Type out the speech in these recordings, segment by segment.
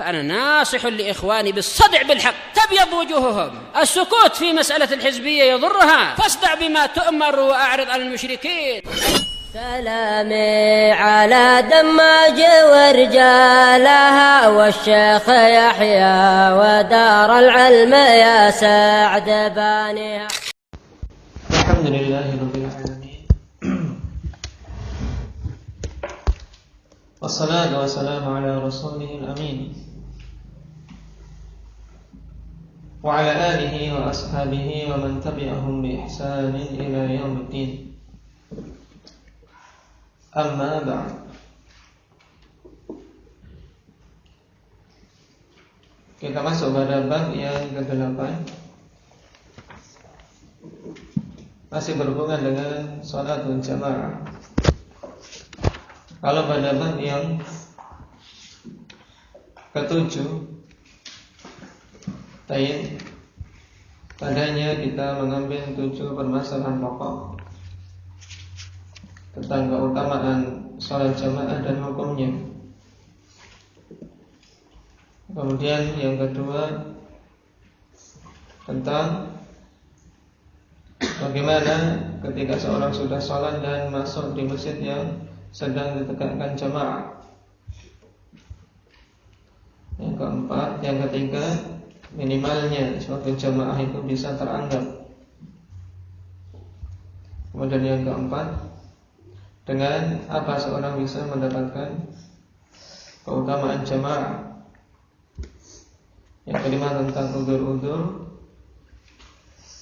فأنا ناصح لإخواني بالصدع بالحق تبيض وجوههم. السكوت في مسألة الحزبية يضرها، فاصدع بما تؤمر وأعرض عن المشركين. سلامي على دماج ورجالها والشيخ يحيى ودار العلم يا سعد بانيها. الحمد لله رب العالمين والصلاة والسلام على رسوله الأمين وعلى آله وأصحابه ومن تبعهم بإحسان إلى يوم الدين. Amma ba'd. Kita masuk pada bab yang ke-8, masih berhubungan dengan sholatul jamaah. Kalau pada bab yang ke-7, padanya kita mengambil 7 permasalahan pokok tentang keutamaan sholat jamaah dan hukumnya. Kemudian yang kedua tentang bagaimana ketika seorang sudah sholat dan masuk di masjid yang sedang ditegakkan jamaah. Yang keempat, yang ketiga, minimalnya suatu jamaah itu bisa teranggap. Kemudian yang keempat, dengan apa seorang bisa mendapatkan keutamaan jamaah. Yang kelima tentang udzur-udzur.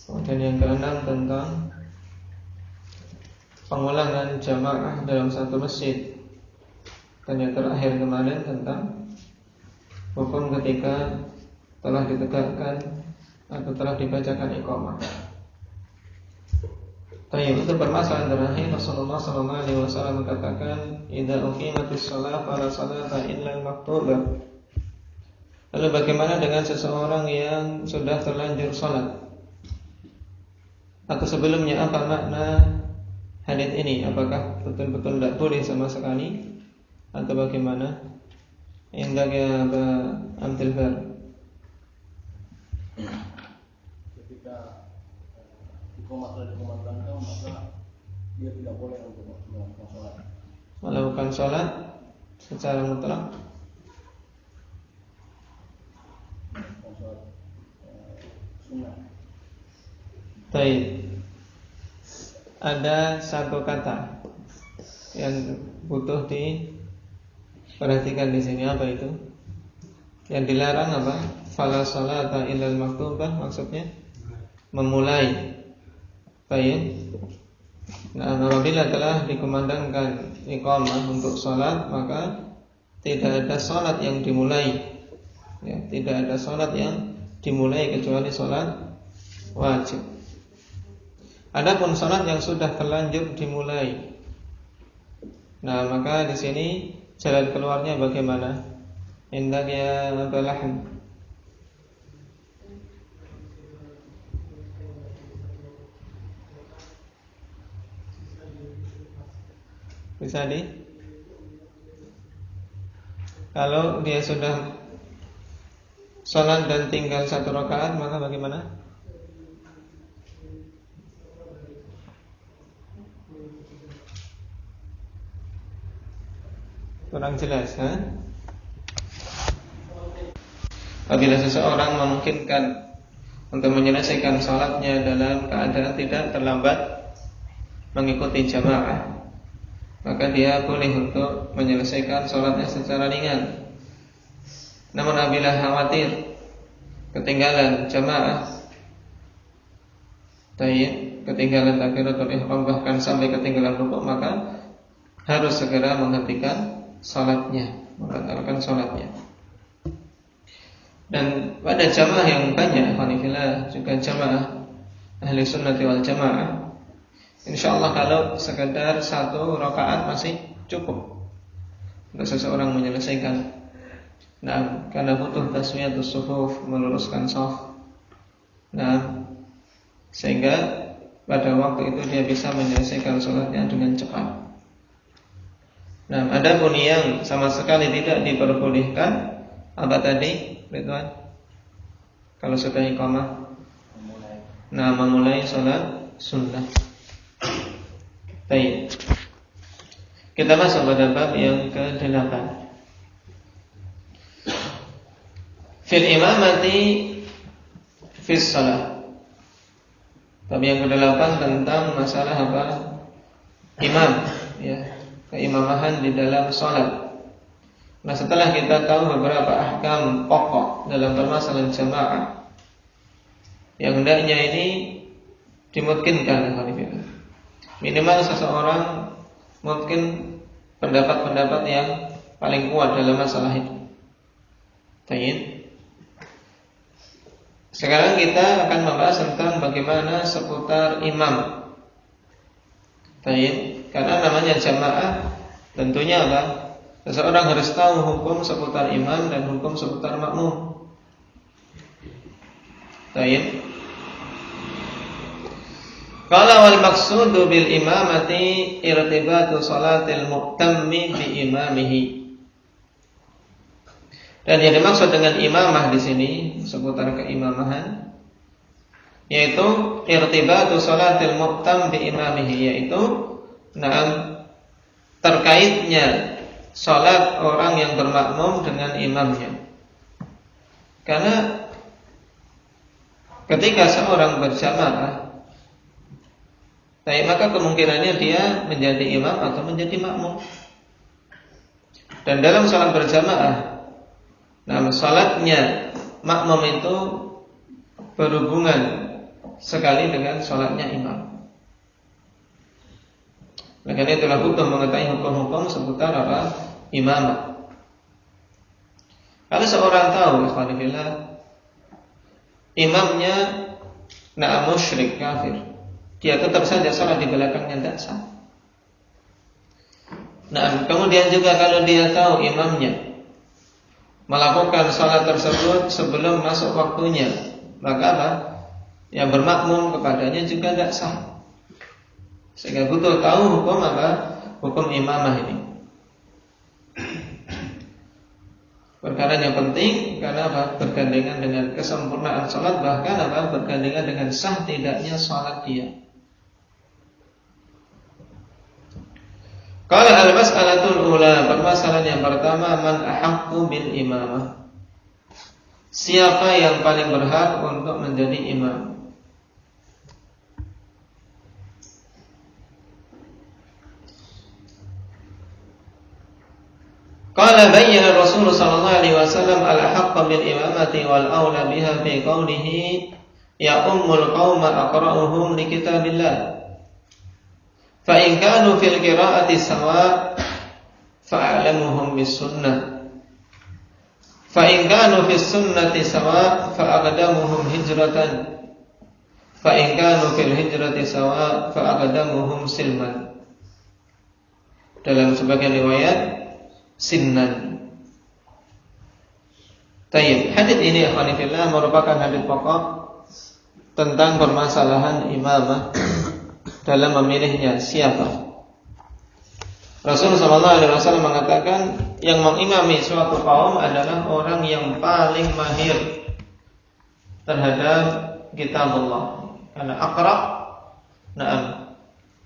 Kemudian yang keenam tentang pengulangan jamaah dalam satu masjid. Dan yang terakhir kemarin tentang hukum ketika telah ditegakkan atau telah dibacakan iqamah. Baik, untuk permasalahan terakhir, Rasulullah SAW mengatakan, "Idza uqimatis shalah fala salata illa al-maktubah." Lalu bagaimana dengan seseorang yang sudah terlanjur salat? Atau sebelumnya apa makna hadits ini? Apakah betul-betul tidak boleh sama sekali atau bagaimana? Indah ya Abdul Bar. Maka dia tidak boleh untuk melakukan sholat. Melakukan sholat secara mutlak. Baik. Ada satu kata yang butuh diperhatikan di sini. Apa itu? Yang dilarang apa? Fala sholata illal maktubah, maksudnya memulai. Baik. Nah, apabila telah dikumandangkan iqamah untuk sholat, maka tidak ada sholat yang dimulai. Ya, tidak ada sholat yang dimulai kecuali sholat wajib. Adapun sholat yang sudah terlanjur dimulai, nah maka di sini jalan keluarnya bagaimana? Indah ya Abdullah. Bisa kalau dia sudah sholat dan tinggal 1 rakaat, maka bagaimana? Kurang jelas, ha? Apabila seseorang memungkinkan untuk menyelesaikan sholatnya dalam keadaan tidak terlambat mengikuti jamaah, maka dia boleh untuk menyelesaikan sholatnya secara ringan. Namun apabila khawatir ketinggalan jamaah, ketinggalan takbiratul ihram, bahkan sampai ketinggalan rukuk, maka harus segera menghentikan sholatnya, membatalkan sholatnya. Dan pada jamaah yang banyak, alhamdulillah, juga jamaah ahli sunnati wal jamaah, insyaallah kalau sekedar 1 rakaat masih cukup untuk seseorang menyelesaikan. Nah, karena butuh taswiyatus sufuf, meluruskan shaf. Nah, sehingga pada waktu itu dia bisa menyelesaikan sholatnya dengan cepat. Nah, adapun yang sama sekali tidak diperbolehkan Apa tadi, Ridwan? Kalau sudah iqamah? Memulai sholat sunnah. Baik. Kita masuk pada bab yang ke-8. Fil imamati fis shalah. Bab yang ke-8 tentang masalah apa? Imam, ya, keimamahan di dalam salat. Nah, setelah kita tahu beberapa ahkam pokok dalam permasalahan jamaah yang hendaknya ini dimungkinkan, minimal seseorang mungkin pendapat-pendapat yang paling kuat dalam masalah itu. Baik. Sekarang kita akan membahas tentang bagaimana seputar imam. Baik. Karena namanya jamaah, tentunya apa? Seseorang harus tahu hukum seputar imam dan hukum seputar makmum. Baik. Qala wal maqsudu bil imamati irtibatu salatil muqtammi bi imamihi. Dan yang dimaksud dengan imamah di sini seputar keimamahan yaitu irtibatu salatil muqtam bi imamihi, yaitu terkaitnya salat orang yang bermakmum dengan imamnya. Karena ketika seorang berjamaah, maka kemungkinannya dia menjadi imam atau menjadi makmum. Dan dalam salat berjamaah, salatnya makmum itu berhubungan sekali dengan salatnya imam. Karena itulah hukum mengetahui hukum-hukum seputar apa? Imamah. Kalau seorang tahu, imamnya musyrik kafir, dia tetap saja salat di belakangnya tidak sah. Kemudian juga kalau dia tahu imamnya melakukan salat tersebut sebelum masuk waktunya, maka apa? Yang bermakmum kepadanya juga tidak sah. Sehingga butuh tahu hukum apa? Hukum imamah ini. Perkara yang penting karena apa? Bergandengan dengan kesempurnaan salat, bahkan apa? Bergandengan dengan sah tidaknya salat dia. Qala al-mas'alatul ula, permasalahan yang pertama, man ahaqqu bil imamah. Siapa yang paling berhak untuk menjadi imam? Qala bayyana Rasulullah sallallahu alaihi wasallam al-haqqa bil imamati wal aula biha fi qawlihi ya ummul qauma aqra'uhum li kitabillah. Fa in kanu fil qira'ati sawa fa'alamuhum bis sunnah. Fa in kanu fis sunnati sawa fa aqdamuhum hijratan. Fa in kanu fil hijrati sawa fa aqdamuhum silman. Dalam sebagian riwayat sinnan. Tayyib. Hadits ini akhwanillah merupakan hadits pokok tentang permasalahan imamah dalam memilihnya siapa. Rasulullah SAW mengatakan yang mengimami suatu kaum adalah orang yang paling mahir terhadap kitabullah. Karena aqra,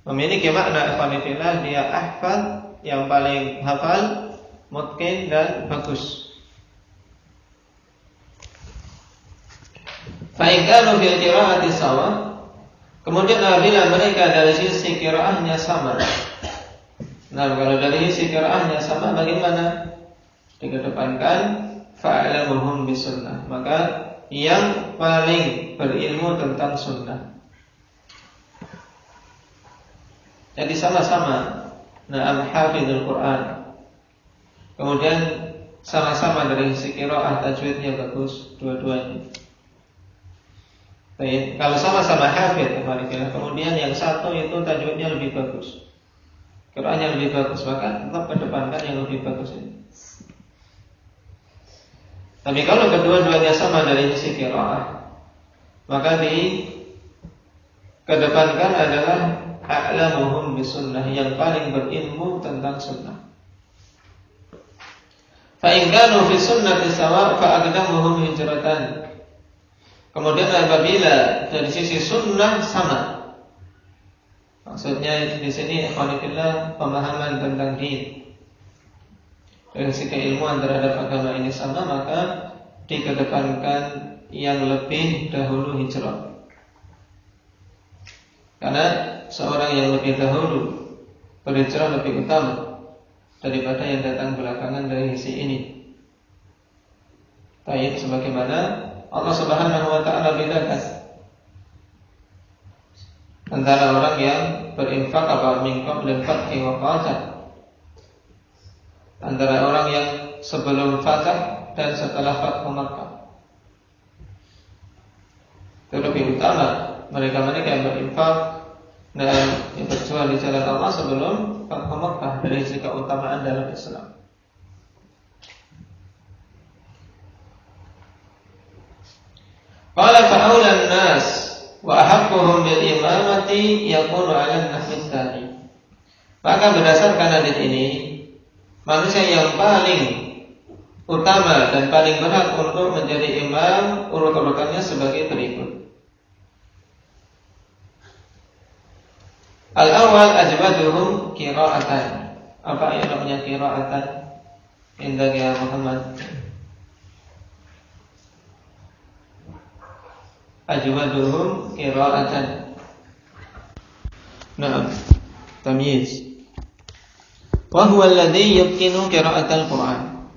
memiliki makna akhwanillah, dia ahfal, yang paling hafal, mungkin dan bagus. Fa in kanu fil qira'ati sawa, kemudian apabila mereka dari sisi qiraahnya sama. Kalau dari sisi qiraahnya sama, bagaimana? Dikedepankan fa'alamuhum bisunnah, maka yang paling berilmu tentang sunnah. Jadi sama-sama hafizul Quran. Kemudian sama-sama dari sisi qiraah, tajwidnya bagus dua-duanya. Baik, kalau sama-sama hafid, kemudian yang satu itu tajwidnya lebih bagus, qiraahnya lebih bagus, maka tetap kedepankan yang lebih bagus ini. Tapi kalau kedua-duanya sama dari sisi qiraah, maka dikedepankan adalah a'lamuhum bisunnah, yang paling berilmu tentang sunnah. Fa in kanu fi sunnati sawa fa aqdamuhum hijratan. Kemudian apabila dari sisi sunnah sama, maksudnya di sini ikhwanillah pemahaman tentang din, dari sisi keilmuan terhadap agama ini sama, maka dikedepankan yang lebih dahulu hijrah. Karena seorang yang lebih dahulu berhijrah lebih utama daripada yang datang belakangan dari sisi ini. Tayyib, sebagaimana Allah Subhanahu wa taala bedakan antara orang yang berinfak apa min qablil fathi wa fatah, antara orang yang sebelum fatah dan setelah fathu Makkah. Itu lebih utama mereka yang berinfak dan yang berjuang di jalan Allah sebelum fathu Makkah dari sisi keutamaan dalam Islam. Qala fa'aulan nas wa ahaqquhum bil imamati yakunu 'ala an-nahwi tsani. Maka berdasarkan hadis ini, manusia yang paling utama dan paling berhak untuk menjadi imam urut-urutannya sebagai berikut. Al-awwal ajwaduhum qira'atan. Apa yang namanya qira'atan? Indah ya Muhammad. Ajwaduhum qira'atan. Naam, tamyiz. Wa huwa alladhi yumkinu qira'atal Qur'an.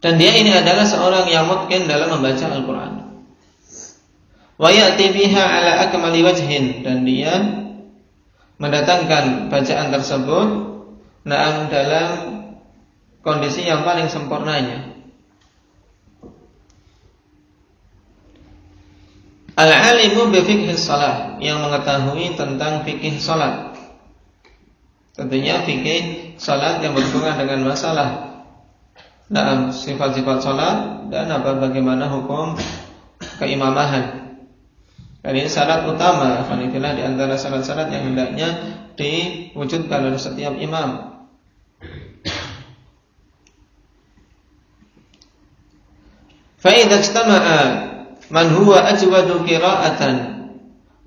Dan dia ini adalah seorang yang mungkin dalam membaca Al-Qur'an. Wa ya'ti biha 'ala akmali wajhin, dan dia mendatangkan bacaan tersebut naam dalam kondisi yang paling sempurnanya. Al-alimu bi fiqhi shalah, yang mengetahui tentang fikih salat. Tentunya fikih salat yang berhubungan dengan masalah sifat-sifat salat dan bagaimana hukum keimamahan. Dan ini syarat utama di antara syarat-syarat yang hendaknya diwujudkan oleh setiap imam. Fa idza ijtama'a man huwa ajwadu qira'atan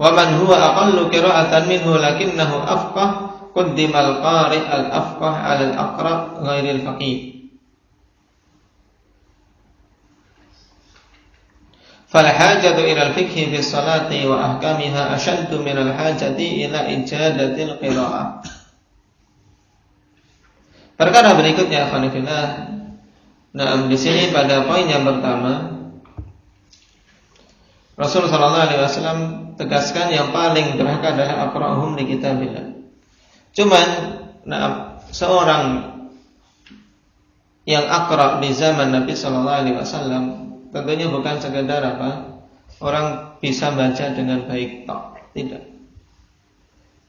wa man huwa aqallu qira'atan minhu lakinnahu afqah, qaddimal qari' al-afqah 'ala al-aqra' ghairil faqih. Fal hajatu ila al-fiqhi fi sholati wa ahkamiha ashaddu min al-hajati ila ijadatil qira'ah. Perkara berikutnya akhwanillah. Nah, di sini pada poin yang pertama Rasulullah SAW tegaskan yang paling berhak adalah aqra'uhum li kitabillah. Cuman, seorang yang aqra' di zaman Nabi SAW tentunya bukan sekedar orang bisa baca dengan baik, tidak.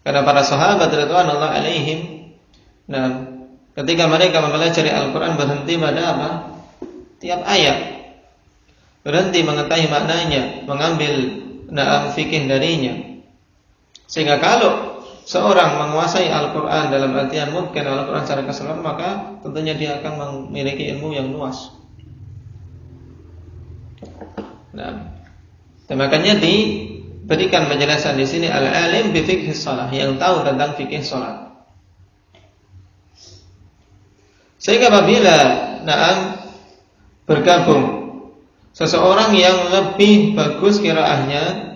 Karena para sahabat radhiyallahu alaihim, ketika mereka mempelajari Al-Quran berhenti pada tiap ayat. Berhenti mengetahui maknanya, mengambil fikih darinya. Sehingga kalau seorang menguasai Al-Quran dalam artian mungkin Al-Quran secara keseluruhan, maka tentunya dia akan memiliki ilmu yang luas. Dan makanya diberikan penjelasan di sini al-alim bi fiqhi shalah, yang tahu tentang fikih salat. Sehingga apabila bergabung seseorang yang lebih bagus qiraahnya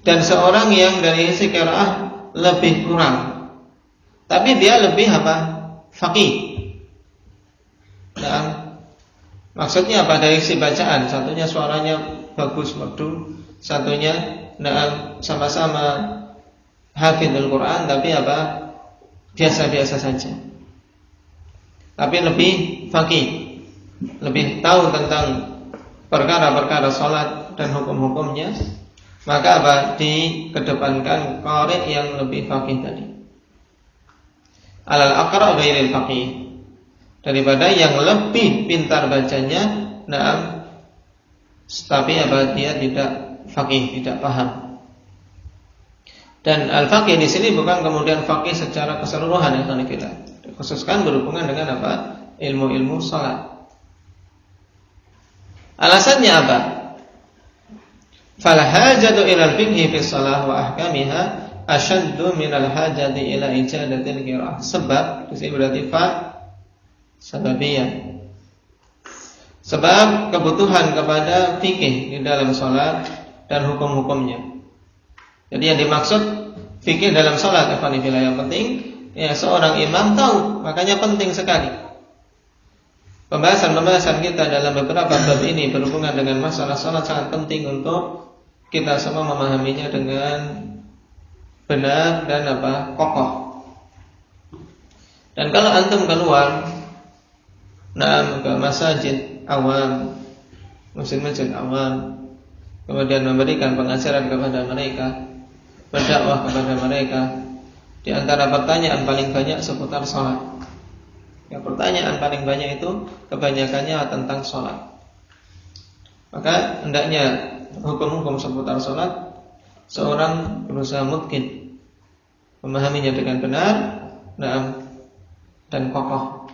dan seorang yang dari sisi qiraah lebih kurang, tapi dia lebih faqih. Maksudnya dari sisi bacaan, satunya suaranya bagus merdu, satunya sama-sama hafidhul Quran tapi biasa-biasa saja. Tapi lebih faqih, lebih tahu tentang perkara-perkara salat dan hukum-hukumnya, maka dikedepankan qari' yang lebih faqih tadi. Alal aqra' ghairil faqih, daripada yang lebih pintar bacanya, tapi dia tidak faqih, tidak paham. Dan al-faqih di sini bukan kemudian faqih secara keseluruhan, kita khususkan berhubungan dengan ilmu-ilmu salat. Alasannya apa? Fal hajatu ila al-fiqhi fi shalah wa ahkamiha ashaddu min al-hajati ila ijadatil qiraah. Sebab itu berarti fa sababiyah. Sebab kebutuhan kepada fikih di dalam salat dan hukum-hukumnya. Jadi yang dimaksud fikih dalam salat yang penting ya seorang imam tahu, makanya penting sekali. Pembahasan kita dalam beberapa bab ini berhubungan dengan masalah salat sangat penting untuk kita semua memahaminya dengan benar dan kokoh. Dan kalau antum keluar ke masjid awam, masjid awam, kemudian memberikan pengajaran kepada mereka, berdakwah kepada mereka, di antara pertanyaan paling banyak seputar salat. Ya, pertanyaan paling banyak itu kebanyakannya tentang sholat. Maka hendaknya hukum-hukum seputar sholat seorang berusaha mungkin memahaminya dengan benar dan kokoh.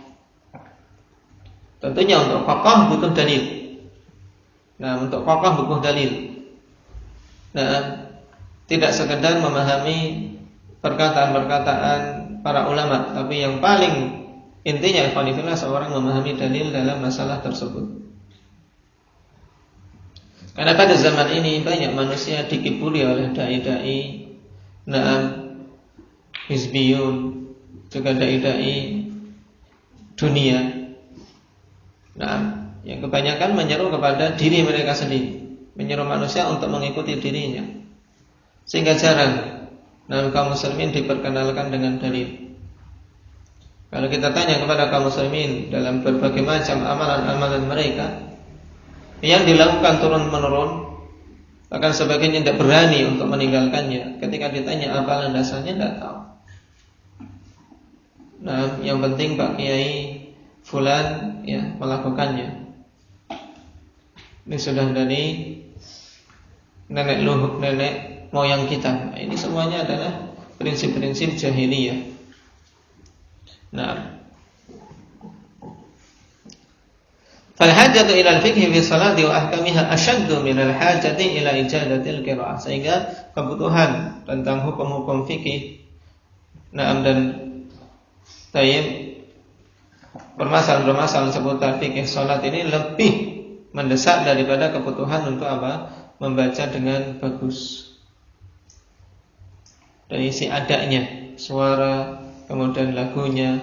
Tentunya untuk kokoh butuh dalil. Untuk kokoh butuh dalil. Tidak sekedar memahami perkataan-perkataan para ulama, tapi yang paling intinya ikhwanifillah seorang memahami dalil dalam masalah tersebut. Karena pada zaman ini banyak manusia dikibuli oleh dai-dai hizbiyun, juga dai-dai dunia. Yang kebanyakan menyeru kepada diri mereka sendiri, menyeru manusia untuk mengikuti dirinya. Sehingga jarang kaum muslimin diperkenalkan dengan dalil. Kalau kita tanya kepada kaum muslimin dalam berbagai macam amalan-amalan mereka yang dilakukan turun-menurun, bahkan sebagian tidak berani untuk meninggalkannya. Ketika ditanya apa landasannya, tidak tahu. Yang penting Pak Kiai fulan melakukannya. Ini sudah dari nenek moyang kita. Ini semuanya adalah prinsip-prinsip jahiliyah. Fal hajatu ila al-fiqhi fi salati wa ahkamiha ashaddu min al-hajati ila ijadatil qiraah. Sehingga kebutuhan tentang hukum-hukum fikih dan permasalahan-permasalahan seputar fikih salat ini lebih mendesak daripada kebutuhan untuk membaca dengan bagus. Dari isi adanya, suara, kemudian lagunya.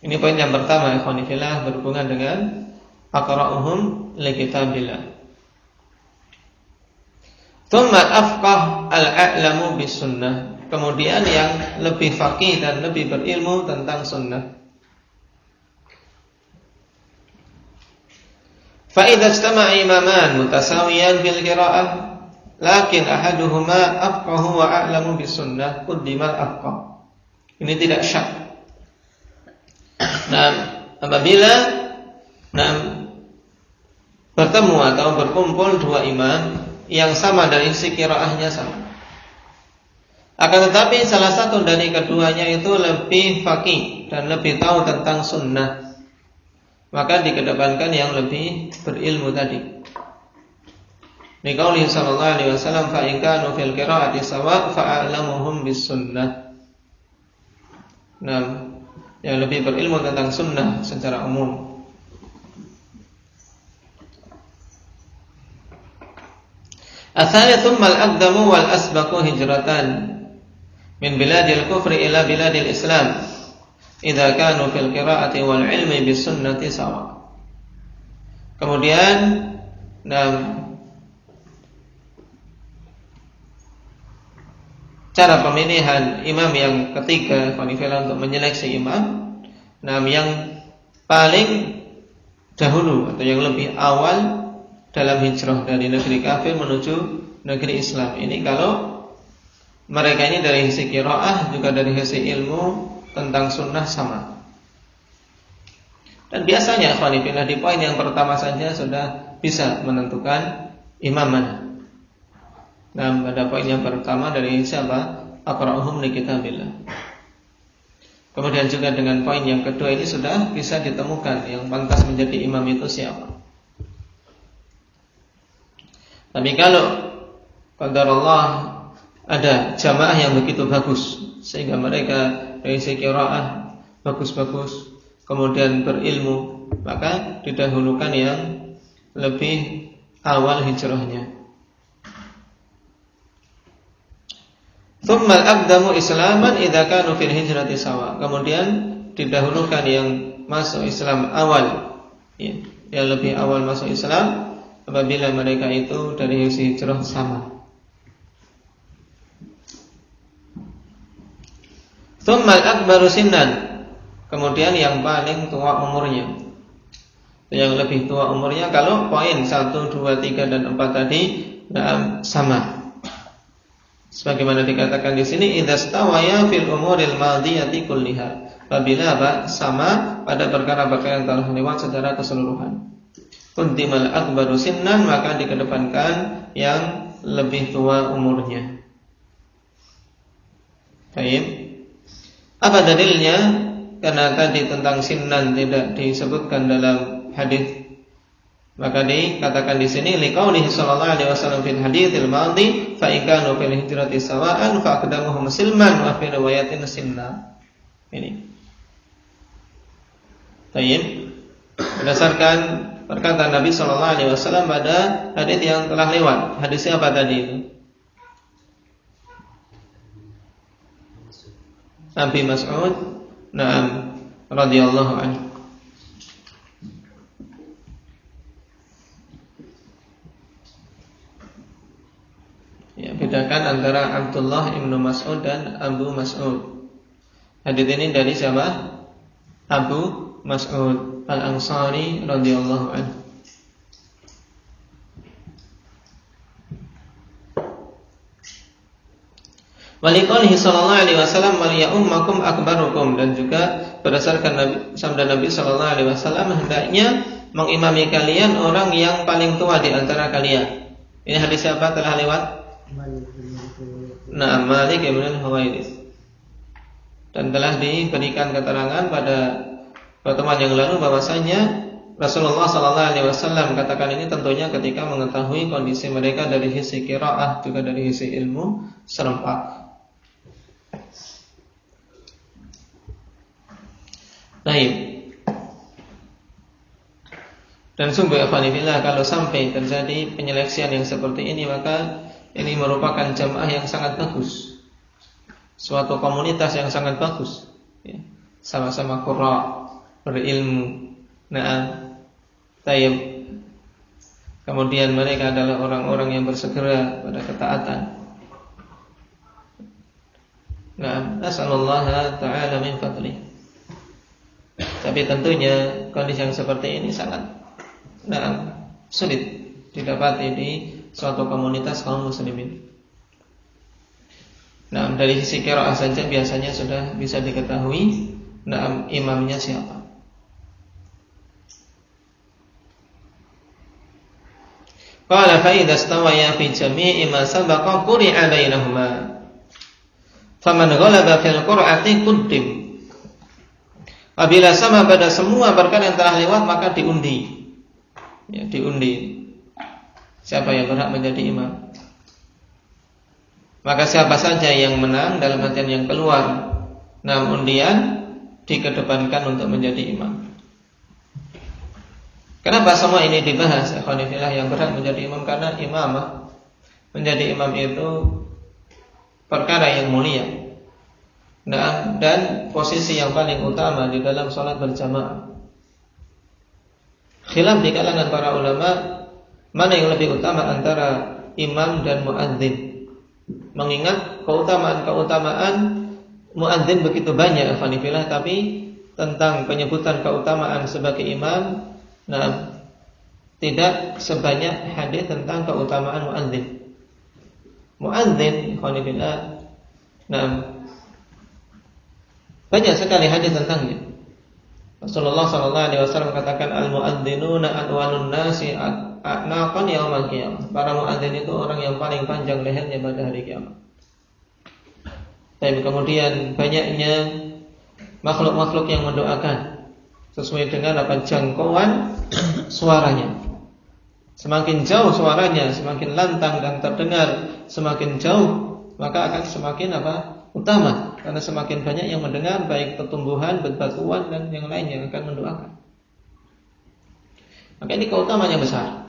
Ini poin yang pertama, ikhwanifillah, berhubungan dengan aqra'uhum li kitabillah. Tsumma afqah al-a'lamu bis sunnah. Kemudian yang lebih faqih dan lebih berilmu tentang sunnah. Fa idza istama'a imaman mutasawiyan bil qira'ah, lakin ahaduhuma afqahu wa a'lamu bis sunnah, quddimal afqah. Ini tidak syak. Apabila bertemu atau berkumpul dua imam yang sama dari sisi qiraahnya sama, akan tetapi salah satu dari keduanya itu lebih faqih dan lebih tahu tentang sunnah, maka dikedepankan yang lebih berilmu tadi. Liqauli sallallahu alaihi wasallam, fa in kanu fil qiraati sawa fa a'lamuhum bis sunnah. Yang lebih berilmu tentang sunnah secara umum. Asalnya thummal aqdamu wal asbaqu hijratan min biladil kufri ila biladil islam idza kanu fil qiraati wal ilmi bis sunnati sawa. Kemudian cara pemilihan imam yang ketiga, untuk menyeleksi imam, yang paling dahulu atau yang lebih awal dalam hijrah dari negeri kafir menuju negeri Islam. Ini kalau mereka ini dari sisi qiraah juga dari sisi ilmu tentang sunnah sama. Dan biasanya ikhwanifillah di poin yang pertama saja sudah bisa menentukan imam mana. Pada poin yang pertama dari siapa? Aqra'uhum li kitabillah. Kemudian juga dengan poin yang kedua ini sudah bisa ditemukan yang pantas menjadi imam itu siapa. Tapi kalau qadarullah ada jamaah yang begitu bagus sehingga mereka dari segi qiraah bagus-bagus, kemudian berilmu, maka didahulukan yang lebih awal hijrahnya. Tsumma al-aqdamu islaman idza kanu fil hijrati sawa. Kemudian didahulukan yang masuk Islam awal, ya, yang lebih awal masuk Islam apabila mereka itu dari sisi hijrah sama. Tsumma al-akbaru sinnan. Kemudian yang paling tua umurnya, yang lebih tua umurnya. Kalau poin 1, 2, 3 dan 4 tadi sama. Sebagaimana dikatakan di sini, idza stawaya fil umuril madiyati kulliha. Apabila sama pada perkara-perkara yang telah lewat secara keseluruhan. Quddimal akbaru sinnan, maka dikedepankan yang lebih tua umurnya. Baik. Apa dalilnya? Karena tadi tentang sinnan tidak disebutkan dalam hadis. Maka dikatakan di sini liqaulihi sallallahu alaihi wasallam fil haditsil madhi fa in kanu fil hijrati sawa'an fa aqdamuhum silman wa fi riwayatin sinna. Ini. Baik. Berdasarkan perkataan Nabi sallallahu alaihi wasallam pada hadis yang telah lewat. Hadisnya apa tadi itu? Abi Mas'ud radhiyallahu anhu. Ya, bedakan antara Abdullah ibnu Mas'ud dan Abu Mas'ud. Hadits ini dari siapa? Abu Mas'ud Al-Ansari radhiyallahu anhu. Waliqaulihi sallallahu alaihi wasallam wal ya'ummakum akbarukum, dan juga berdasarkan sabda Nabi sallallahu alaihi wasallam hendaknya mengimami kalian orang yang paling tua di antara kalian. Ini hadis siapa telah lewat? Malik ibn al-Huwairits. Dan telah diberikan keterangan pada pertemuan yang lalu bahwasanya Rasulullah sallallahu alaihi wasallam katakan ini tentunya ketika mengetahui kondisi mereka dari sisi qiraah juga dari sisi ilmu serempak. Baik. Dan sungguh ikhwanillah, kalau sampai terjadi penyeleksian yang seperti ini, maka ini merupakan jamaah yang sangat bagus, suatu komunitas yang sangat bagus, ya. Sama-sama qurra, berilmu, tayyib. Kemudian mereka adalah orang-orang yang bersegera pada ketaatan. Nasallallahu ta'ala min fadlih. Tapi tentunya kondisi yang seperti ini sangat sulit didapati di suatu komunitas kaum muslimin. Dari sisi qiraah saja biasanya sudah bisa diketahui imamnya siapa. Qala fa idza stawaya fi jami'i ma sabaqa quri'a bainahuma. Faman ghalaba fil qur'ati quddim. Apabila sama pada semua perkara yang telah lewat, maka diundi. Ya, diundi. Siapa yang berhak menjadi imam? Maka siapa saja yang menang dalam artian yang keluar undian dikedepankan untuk menjadi imam. Kenapa semua ini dibahas? Ikhwanillah, yang berhak menjadi imam karena imamah, menjadi imam itu perkara yang mulia. Dan posisi yang paling utama di dalam salat berjamaah. Khilaf di kalangan para ulama mana yang lebih utama antara imam dan muadzin. Mengingat keutamaan muadzin begitu banyak, ikhwanillah, tapi tentang penyebutan keutamaan sebagai imam, tidak sebanyak hadis tentang keutamaan muadzin. Muadzin, ikhwanillah, banyak sekali hadis tentangnya. Rasulullah sallallahu alaihi wasallam katakan al-muadzzinuna atwalun nasi a'naqan yaumil qiyamah. Para muadzin itu orang yang paling panjang lehernya pada hari kiamat. Dan kemudian banyaknya makhluk-makhluk yang mendoakan sesuai dengan jangkauan suaranya. Semakin jauh suaranya, semakin lantang dan terdengar semakin jauh, maka akan semakin utama, karena semakin banyak yang mendengar, baik pertumbuhan, bebatuan dan yang lain yang akan mendoakan. Maka ini keutamaan yang besar,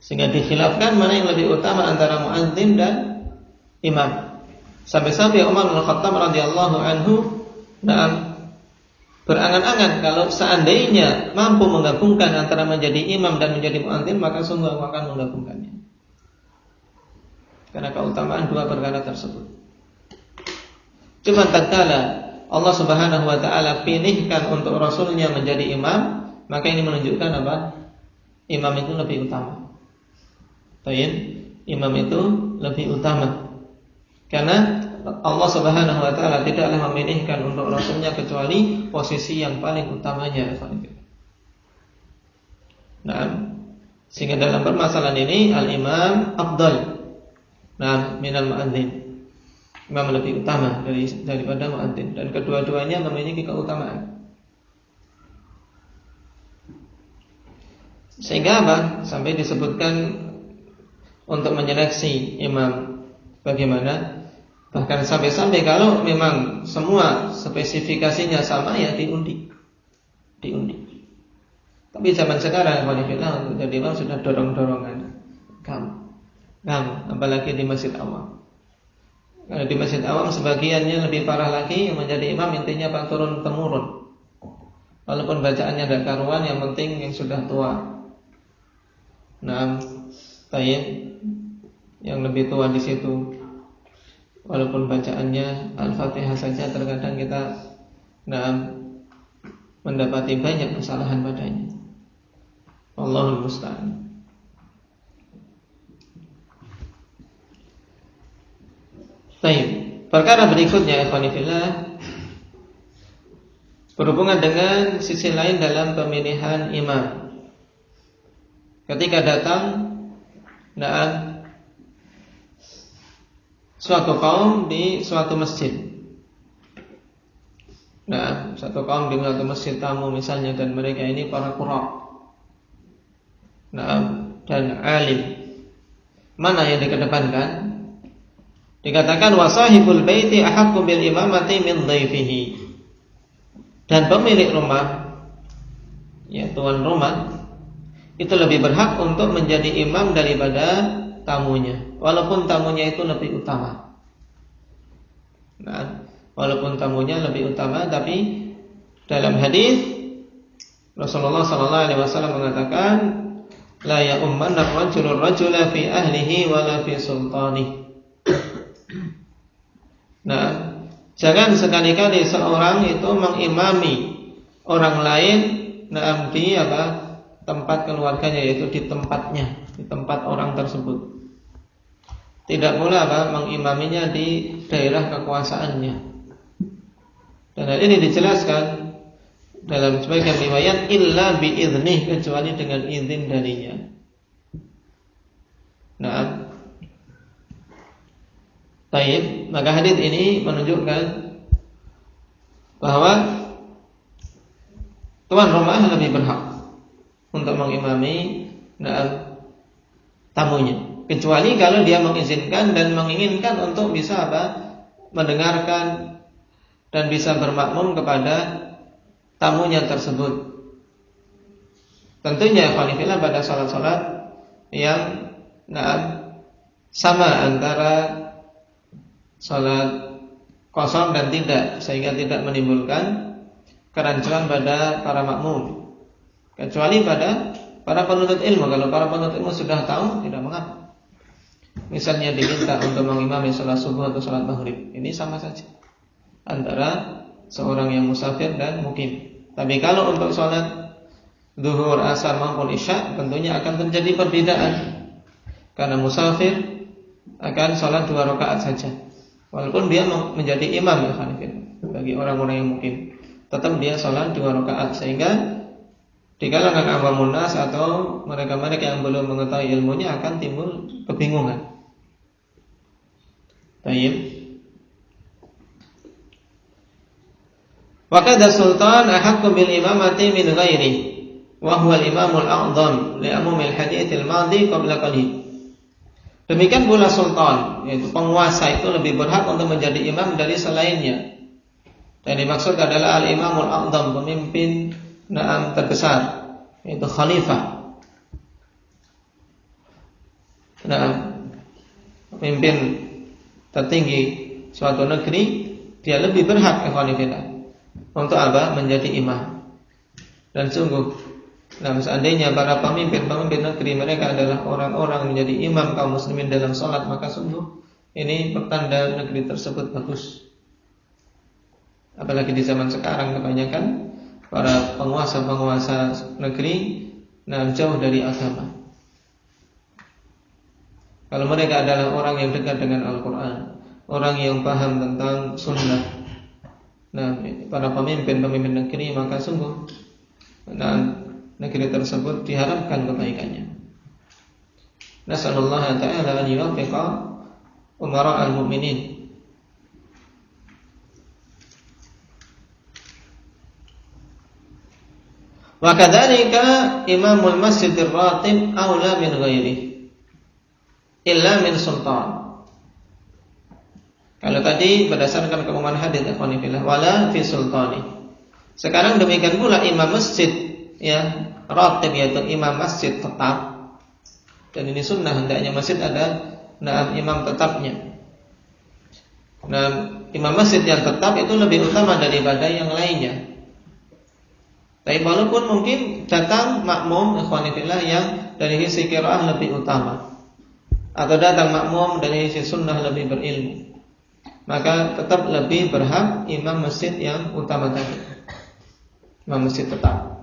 sehingga dikhilafkan mana yang lebih utama antara muadzin dan imam. Sampai-sampai Umar bin Khattab radhiyallahu anhu berangan-angan kalau seandainya mampu menggabungkan antara menjadi imam dan menjadi muadzin, maka sungguh akan menggabungkannya, karena keutamaan dua perkara tersebut. Cuma tatkala Allah Subhanahu wa taala pilihkan untuk Rasulnya menjadi imam, maka ini menunjukkan imam itu lebih utama. Imam itu lebih utama, karena Allah Subhanahu wa taala tidaklah memilihkan untuk Rasulnya kecuali posisi yang paling utamanya. Sehingga dalam permasalahan ini al-imam afdal minal muadzin. Imam lebih utama daripada muadzin, dan kedua-duanya memiliki keutamaan. Sehingga sampai disebutkan untuk menyeleksi imam bagaimana, bahkan sampai-sampai kalau memang semua spesifikasinya sama, ya diundi. Tapi zaman sekarang untuk jadi imam sudah dorong-dorongan, kamu, apalagi di masjid awam. Kalau di masjid awam sebagiannya lebih parah lagi, yang menjadi imam intinya turun temurun. Walaupun bacaannya tidak karuan, yang penting yang sudah tua. Yang lebih tua di situ. Walaupun bacaannya Al-Fatihah saja, terkadang kita mendapati banyak kesalahan padanya. Allahul musta'an. Perkara berikutnya, ikhwani fillah, berhubungan dengan sisi lain dalam pemilihan imam. Ketika datang suatu kaum di suatu masjid, suatu kaum di suatu masjid tamu misalnya, dan mereka ini para qurra dan alim, mana yang dikedepankan? Dikatakan wasahibul baiti ahaqqu bil imamati min dhaifihi. Dan pemilik rumah, ya tuan rumah, itu lebih berhak untuk menjadi imam daripada tamunya, walaupun tamunya itu lebih utama. Walaupun tamunya lebih utama, tapi dalam hadis Rasulullah sallallahu alaihi wasallam mengatakan, la ya'ummanna ar-rajulu ar-rajula fi ahlihi wala fi sultanihi. Jangan sekali-kali seorang itu mengimami orang lain di tempat keluarganya, yaitu di tempatnya, di tempat orang tersebut. Tidak pula mengimaminya di daerah kekuasaannya. Dan hal ini dijelaskan dalam sebagian riwayat illa biiznih, kecuali dengan izin darinya. Maka hadis ini menunjukkan bahwa tuan rumah lebih berhak untuk mengimami tamunya, kecuali kalau dia mengizinkan dan menginginkan untuk bisa mendengarkan dan bisa bermakmum kepada tamunya tersebut. Tentunya khilaf pada salat-salat yang sama antara salat kosong dan tidak, sehingga tidak menimbulkan kerancuan pada para makmum, kecuali pada para penuntut ilmu. Kalau para penuntut ilmu sudah tahu, tidak mengapa. Misalnya diminta untuk mengimami salat subuh atau salat maghrib, ini sama saja antara seorang yang musafir dan mukim. Tapi kalau untuk salat zuhur, asar maupun isya, tentunya akan terjadi perbedaan, karena musafir akan salat 2 rakaat saja, walaupun dia menjadi imam bagi orang-orang yang mukim, tetap dia salat 2 rakaat. Sehingga di kalangan awamun nas atau mereka-mereka yang belum mengetahui ilmunya akan timbul kebingungan. Baik. Wa kadza sultan ahaqqu bil imamati min ghairi wa huwa al-imamul a'dham li umumil hadits al-madhi qabla qalil. Demikian pula sultan, yaitu penguasa itu lebih berhak untuk menjadi imam dari selainnya. Dan dimaksud adalah al-imamul a'dham, pemimpin terbesar, yaitu khalifah. Pemimpin tertinggi suatu negeri, dia lebih berhak untuk apa? Menjadi imam. Dan sungguh, seandainya para pemimpin negeri mereka adalah orang-orang menjadi imam kaum muslimin dalam salat, maka sungguh ini pertanda negeri tersebut bagus. Apalagi di zaman sekarang kebanyakan para penguasa negeri jauh dari agama. Kalau mereka adalah orang yang dekat dengan Al-Quran, orang yang paham tentang sunnah, para pemimpin negeri, maka sungguh negeri tersebut diharapkan kebaikannya. Nasallallahu ta'ala an yuwaffiqa umara al-mu'minin. Wa kadzalika imamul masjidir ratib aula min ghairihi illa min sultan. Kalau tadi berdasarkan keumuman hadis ikhwani fillah wala fi sultani. Sekarang demikian pula imam masjid ratib, yaitu imam masjid tetap. Dan ini sunnah, hendaknya masjid ada imam tetapnya. Imam masjid yang tetap itu lebih utama daripada yang lainnya. Tapi walaupun mungkin datang makmum ikhwani fillah yang dari sisi qiraah lebih utama, atau datang makmum dari sisi sunnah lebih berilmu, maka tetap lebih berhak imam masjid yang utama tadi, imam masjid tetap.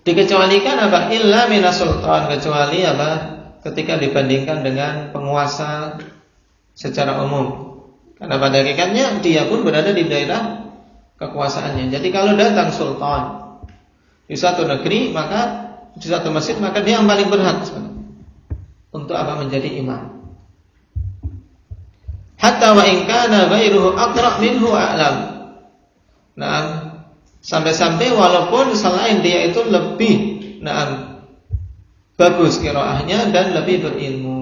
Dikecualikan apa? Illa minas sultan, kecuali apa? Ketika dibandingkan dengan penguasa secara umum. Karena pada hakikatnya dia pun berada di daerah kekuasaannya. Jadi kalau datang sultan di satu negeri, maka di satu masjid, maka dia yang paling berhak untuk apa? Menjadi imam. Hatta wa in kana ghairuhu aqra' minhu a'lam. Sampai-sampai walaupun selain dia itu lebih bagus qiraahnya dan lebih berilmu.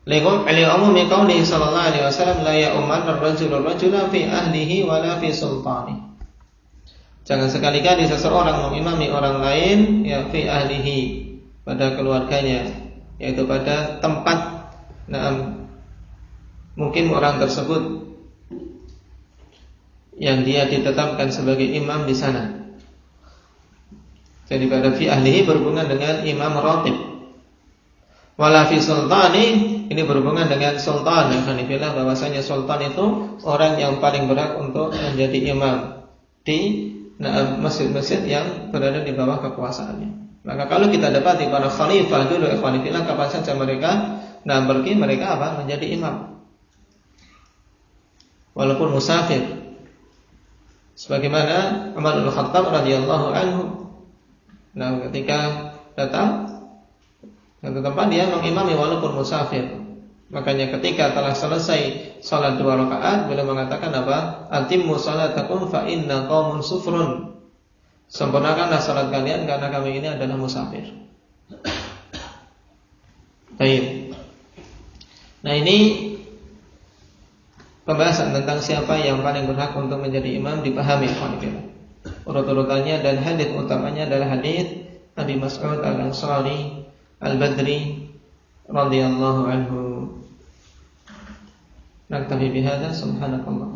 Li'umumi qauli sallallahu alaihi wasallam la ya'umman ar-rajulu ar-rajula fi ahlihi wa la fi sultani. Jangan sekali-kali seseorang mengimami orang lain fi ahlihi, pada keluarganya, yaitu pada tempat mungkin orang tersebut yang dia ditetapkan sebagai imam di sana. Jadi pada fi ahlihi berhubungan dengan imam ratib. Wala fi sultani ini berhubungan dengan sultan. Alhamdulillah bahwasanya sultan itu orang yang paling berhak untuk menjadi imam di masjid-masjid yang berada di bawah kekuasaannya. Maka kalau kita dapati para khalifah dulu alhamdulillah kapan saja mereka pergi, mereka apa? Menjadi imam. Walaupun musafir. Sebagaimana Umar bin Khattab radhiyallahu anhu, ketika datang ke tempat dia mengimami walaupun musafir. Makanya ketika telah selesai salat 2 rakaat, beliau mengatakan apa? Atimmu salatakum fa inna qaumun sufrun. Sempurnakanlah salat kalian karena kami ini adalah musafir. Baik. Nah, ini pembahasan tentang siapa yang paling berhak untuk menjadi imam dipahami urut-urutannya, dan hadis utamanya adalah hadis Abi Mas'ud Al-Ansari Al-Badri radhiyallahu anhu. Naktafi bihadza, subhanakallah.